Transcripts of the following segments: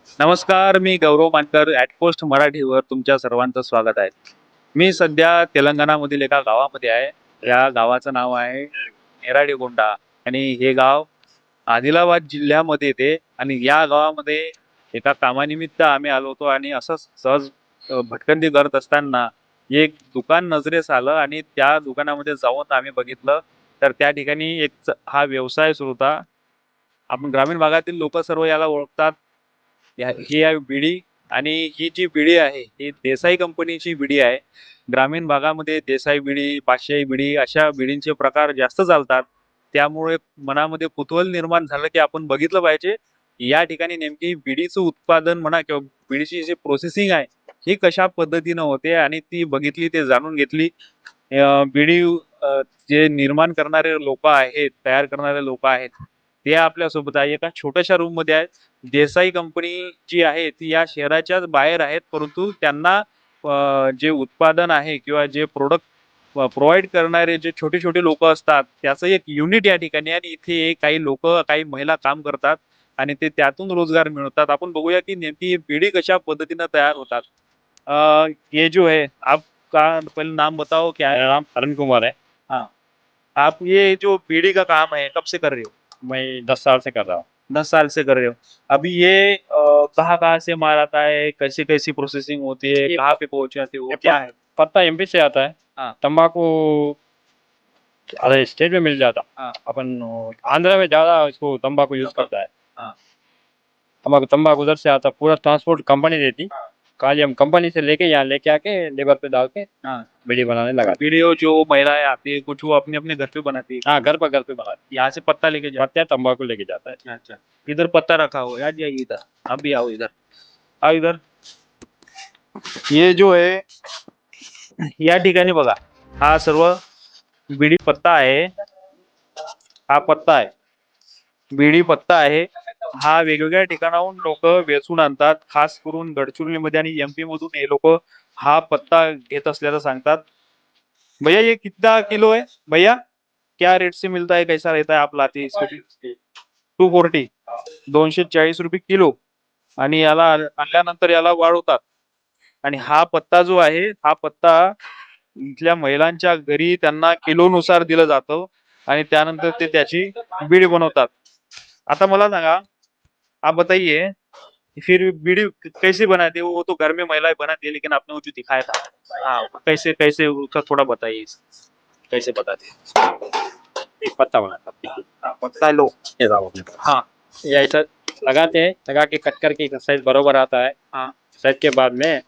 नमस्कार, मी गौरव मानकर ॲटपोस्ट मराठीवर तुमच्या सर्वांचं स्वागत आहे. मी सध्या तेलंगणामधील एका गावामध्ये आहे. या गावाचं नाव आहे नेराडीगोंडा आणि हे गाव आदिलाबाद जिल्ह्यामध्ये येते आणि या गावामध्ये एका कामानिमित्त आम्ही आलो होतो आणि असंच सहज भटकंती करत असताना एक दुकान नजरेस आलं आणि त्या दुकानामध्ये जाऊन आम्ही बघितलं, तर त्या ठिकाणी हा व्यवसाय सुरू होता. आपण ग्रामीण भागातील लोकं सर्व याला ओळखतात. ही आहे बिडी आणि ही जी बिडी आहे, ही देसाई कंपनीची बिडी आहे. ग्रामीण भागामध्ये देसाई बिडी, पाचशाही बिडी अशा बिडींचे प्रकार जास्त चालतात. त्यामुळे मनामध्ये कुतूहल निर्माण झालं, की आपण बघितलं पाहिजे, या ठिकाणी नेमकी बिडीचं उत्पादन म्हणा किंवा बिडीची जी प्रोसेसिंग आहे, ही कशा पद्धतीनं होते आणि ती बघितली, ते जाणून घेतली. बिडी जे निर्माण करणारे लोकं आहेत, तयार करणारे लोकं आहेत, ते आपल्यासोबत आहे. एका छोट्याशा रूममध्ये आहेत. देसाई कंपनी जी आहे ती या शहराच्याच बाहेर आहेत, परंतु त्यांना जे उत्पादन आहे किंवा जे प्रोडक्ट प्रोव्हाईड करणारे जे छोटे-छोटे लोकं असतात, त्याचं एक युनिट या ठिकाणी आहे आणि इथे काही लोकं, काही महिला काम करतात आणि ते त्यातून रोजगार मिळवतात. आपण बघूया की नेमकी ही पिढी कशा पद्धतीनं तयार होतात. ये जो है आपका पहले नाम बताओ क्या है? मेरा नाम अरुण कुमार है। हाँ, आप ये जो बीड़ी का काम है कब से कर रहे हो? मैं 10 साल से कर रहा हूँ। 10 साल से कर रहे हो। अभी ये कहाँ-कहाँ से माल आता है? कैसी-कैसी प्रोसेसिंग होती है? ये कहाँ पे पहुँच जाती है वो? ये क्या है? पत्ता एमपी से आता है। हाँ, तंबाकू अरे स्टेट में मिल जाता। हाँ, अपन आंध्र में ज़्यादा इसको तंबाकू यूज़ करता है। हाँ, तंबाकू उधर से आता, पूरा ट्रांसपोर्ट कंपनी देती। हाँ, खाली हम कंपनी से लेके यहाँ लेके आके लेबर पे डाल के हाँ। बीड़ी बनाने लगा। वीडियो जो महिलाएँ आती है, कुछ वो अपने-अपने घर पे बनाती है। हाँ, घर पे बनाते। यहाँ से पत्ता लेके जाते पत्ता तंबाकू लेके जाता है। हैं। अच्छा, इधर पत्ता रखा हुआ है। आ जाइए इधर, आप भी आओ इधर। आओ इधर। ये जो है, या ठिकाणी बघा, हा सर्व बीडी पत्ता आहे. हा पत्ता आहे. बीडी पत्ता आहे. हा वेगवेगळ्या ठिकाणाहून लोक वेचून आणतात. खास करून गडचिरोलीमध्ये आणि एमपी मधून हे लोक हा पत्ता घेत असल्याचं सांगतात. भैया ये कितना किलो है भैया? क्या रेट से मिलता है, कैसा रहता है आप लाते इसको? 240, 240 रुपये किलो. आणि याला आणल्यानंतर याला वाळवतात आणि हा पत्ता जो आहे, हा पत्ता इथल्या महिलांच्या घरी त्यांना किलोनुसार दिलं जातं आणि त्यानंतर ते त्याची बीडी बनवतात. आता मला सांगा, आप बताइए, फिर बीड़ी कैसे बनाते हो? वो तो घर में महिलाएं बनाती है, लेकिन आपने वो जो दिखाया था, हाँ, कैसे कैसे उसका थोड़ा बताइए, कैसे बताते हैं? एक पत्ता बनाता है। हाँ, पत्ता लो। ये रहा अपने पास। हाँ, ये ऐसा लगाते हैं, लगा के कट करके साइज बराबर आता है। हाँ, साइज के बाद में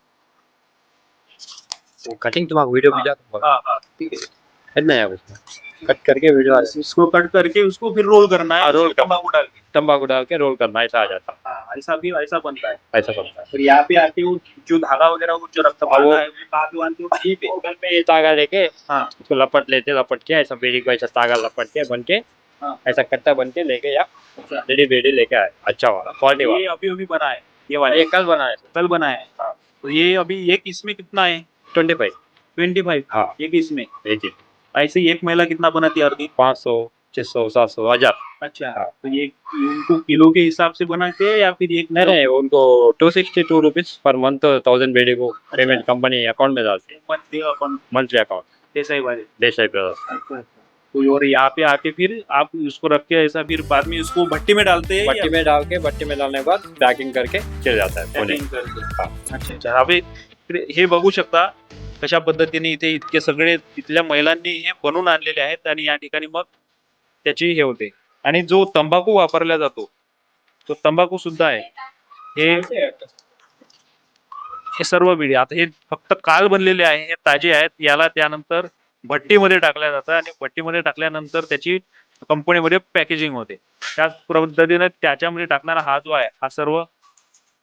वो कटिंग तुम्हारा वीडियो मिल जाता हाँ, हाँ, ठीक है। है ना यार, उसमें कट करके वीडियो आ इसको कट करके उसको फिर रोल करना है, हाँ, रोल उसमें करना। तंबाकू डाल के। तंबाकू डाल के रोल करना, ऐसा आ जाता हाँ, ऐसा भी ऐसा बनता है। ऐसा बनता है। फिर यहाँ पे आके वो जो धागा वगैरह वो जो रखता हाँ, वो है, वो कहाँ पे बांधते हो? यहीं पे। घर पे ये तागा लेके हाँ, उसको लपट के ऐसा बेड़ी को ऐसा तागा लपट के बन के हाँ, ऐसा कट्टा बन के लेके या अच्छा। रेडी बेड़ी लेके आए, अच्छा वाला क्वालिटी ये वाला। अभी अभी बना है, ये वाला ये कल बनाया कल बना है। हाँ। तो ये अभी एक इसमें कितना है? 25। 25 हाँ, एक इसमें। ये जी ऐसे ही एक महिला कितना बनाती है हर दिन? 500 600 700 1000। अच्छा, हाँ। तो ये उनको किलो के हिसाब से बनाते हैं या फिर एक नहीं नहीं, उनको 262 रुपीज पर मंथ 1000 बेड़ी को पेमेंट कंपनी अकाउंट में डालती है, मंथ देगा अपन मंथली अकाउंट ऐसा ही वाले? देसाई पे। अच्छा, तो और यहाँ पे आके फिर आप उसको रख के ऐसा फिर बाद में इसको भट्टी में डालते हैं भट्टी में डाल के भट्टी में डालने के बाद पैकिंग करके चल जाता है पुणे। पॅकिंग करते? अच्छा अच्छा. अबे हे बघू शकता कशा पद्धतीने इथे इतके सगळे तिथल्या महिलांनी हे बनवून आणलेले आहेत आणि या ठिकाणी मग त्याची हे होते. आणि जो तंबाखू वापरला जातो, तो तंबाखू सुद्धा आहे. हे हे सर्व बिडी आता हे फक्त काल बनलेले आहे, हे ताजे आहेत. याला त्यानंतर भट्टीमध्ये टाकल्या जातं आणि भट्टीमध्ये टाकल्यानंतर त्याची कंपनीमध्ये पॅकेजिंग होते. त्याच पद्धतीने त्याच्यामध्ये टाकणारा हा जो आहे, हा सर्व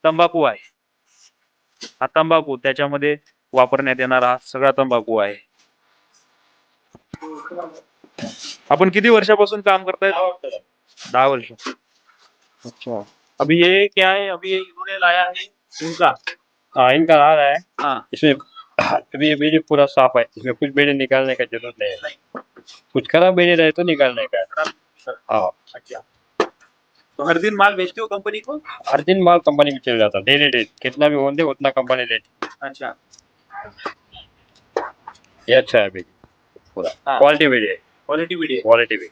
तंबाखू आहे. हा तंबाखू त्याच्यामध्ये वापरण्यात येणारा हा सगळा तंबाखू आहे. आपण किती वर्षापासून काम करताय? 10 वर्ष. अच्छा. अभी ये क्या है? अभी ये इन्होंने लाया है इनका। हाँ, इनका आ रहा है। हाँ, इसमें अभी ये बेड़ी पूरा साफ है, इसमें कुछ बेड़ी निकालने का जरूरत नहीं है। कुछ खराब बेड़ी रहे तो निकालने का है। हाँ, अच्छा. तो हर दिन माल बेचते हो कंपनी को? हर दिन माल कंपनी को चल जाता, डेली डेली कितना भी होने दे उतना कंपनी लेती। अच्छा। ये अच्छा है अभी पूरा, हाँ। क्वालिटी भी है, क्वालिटी भी है। क्वालिटी भी।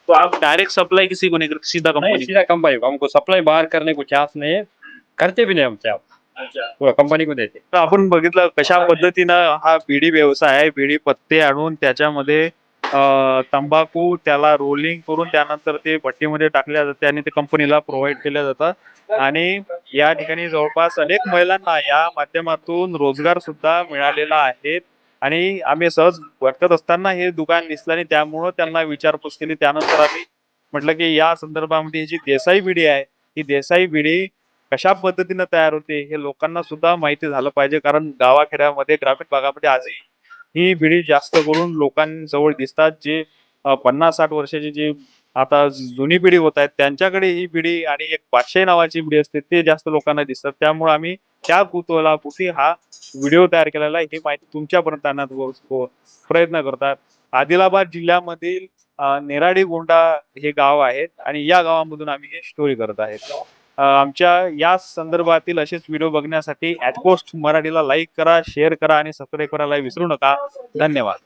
तो आप डायरेक्ट सप्लाई किसी को नहीं करते, सीधा नहीं, कंपनी? सीधा कंपनी को, हमको सप्लाई बाहर करने को चांस नाही आहे, करते भी नाही हमसे आप, अच्छा। पूरा कंपनी को देते। तर आपण बघितलं कशा पद्धतीनं हा बीडी व्यवसाय आहे. बीडी पत्ते आणून त्याच्यामध्ये तंबाखू त्याला रोलिंग करून त्यानंतर ते भट्टीमध्ये टाकल्या जाते आणि ते कंपनीला प्रोव्हाइड केल्या जातात. आणि या ठिकाणी जवळपास अनेक महिलांना या माध्यमातून रोजगार सुद्धा मिळालेला आहे. आणि आम्ही सहज भटकत असताना हे दुकान दिसलं आणि त्यामुळं त्यांना विचारपूस केली. त्यानंतर आम्ही म्हटलं की या संदर्भामध्ये ही जी देसाई बीडी आहे, ही देसाई बीडी कशा पद्धतीनं तयार होते हे लोकांना सुद्धा माहिती झालं पाहिजे. कारण गावाखेड्यामध्ये, ग्रामीण भागामध्ये आजही ही बीडी जास्त करून लोकांजवळ दिसतात. जे 50-60 वर्षाची जी आता जुनी पिढी होत आहेत त्यांच्याकडे ही बीडी आणि एक बादशाही नावाची बीडी असते ते जास्त लोकांना दिसतात. त्यामुळे आम्ही त्या कुतूहलापोटी हा व्हिडिओ तयार केलेला आहे. ही माहिती तुमच्यापर्यंत आणण्याचा प्रयत्न करतात. आदिलाबाद जिल्ह्यामधील नेराडी गोंडा हे गाव आहेत आणि या गावामधून आम्ही ही स्टोरी करत आहेत. आमच्या या संदर्भातील असेच व्हिडिओ बघण्यासाठी @पोस्ट मराठीला लाईक करा, शेअर करा आणि सबस्क्राईब करायला विसरू नका. धन्यवाद.